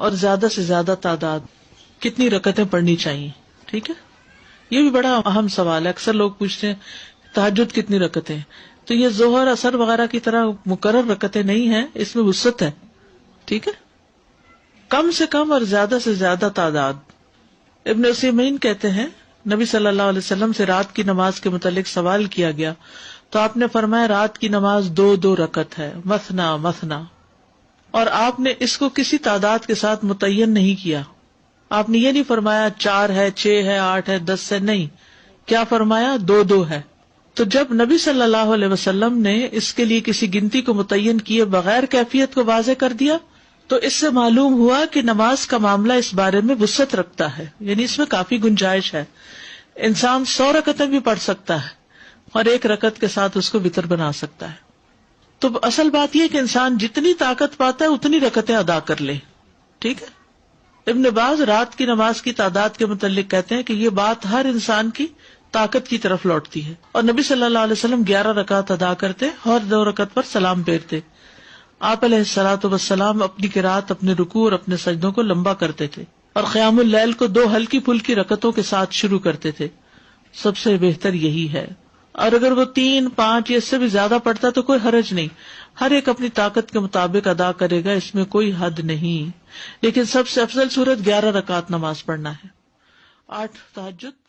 اور زیادہ سے زیادہ تعداد. کتنی رکعتیں پڑھنی چاہیے؟ ٹھیک ہے، یہ بھی بڑا اہم سوال ہے. اکثر لوگ پوچھتے ہیں تہجد کتنی رکعتیں، تو یہ ظہر اثر وغیرہ کی طرح مقرر رکعتیں نہیں ہیں، اس میں وسعت ہے. ٹھیک ہے، کم سے کم اور زیادہ سے زیادہ تعداد. ابن عثیمین کہتے ہیں نبی صلی اللہ علیہ وسلم سے رات کی نماز کے متعلق سوال کیا گیا تو آپ نے فرمایا رات کی نماز 2 رکعت ہے، مثنا مثنا، اور آپ نے اس کو کسی تعداد کے ساتھ متعین نہیں کیا. آپ نے یہ نہیں فرمایا 4 ہے، 6 ہے، 8 ہے، 10 ہے، نہیں. کیا فرمایا؟ 2 ہے. تو جب نبی صلی اللہ علیہ وسلم نے اس کے لیے کسی گنتی کو متعین کیے بغیر کیفیت کو واضح کر دیا تو اس سے معلوم ہوا کہ نماز کا معاملہ اس بارے میں وسعت رکھتا ہے، یعنی اس میں کافی گنجائش ہے. انسان 100 رکعتیں بھی پڑھ سکتا ہے اور 1 رکعت کے ساتھ اس کو وتر بنا سکتا ہے. تو اصل بات یہ کہ انسان جتنی طاقت پاتا ہے اتنی رکعتیں ادا کر لے. ٹھیک ہے. ابن باز رات کی نماز کی تعداد کے متعلق کہتے ہیں کہ یہ بات ہر انسان کی طاقت کی طرف لوٹتی ہے، اور نبی صلی اللہ علیہ وسلم 11 رکعت ادا کرتے اور 2 رکعت پر سلام پھیرتے. آپ علیہ الصلوۃ والسلام اپنی قرات، اپنے رکوع اور اپنے سجدوں کو لمبا کرتے تھے اور قیام اللیل کو 2 ہلکی پھلکی رکعتوں کے ساتھ شروع کرتے تھے. سب سے بہتر یہی ہے، اور اگر وہ 3، 5 یا اس سے بھی زیادہ پڑھتا تو کوئی حرج نہیں. ہر ایک اپنی طاقت کے مطابق ادا کرے گا، اس میں کوئی حد نہیں. لیکن سب سے افضل صورت 11 رکعت نماز پڑھنا ہے. 8 تہجد.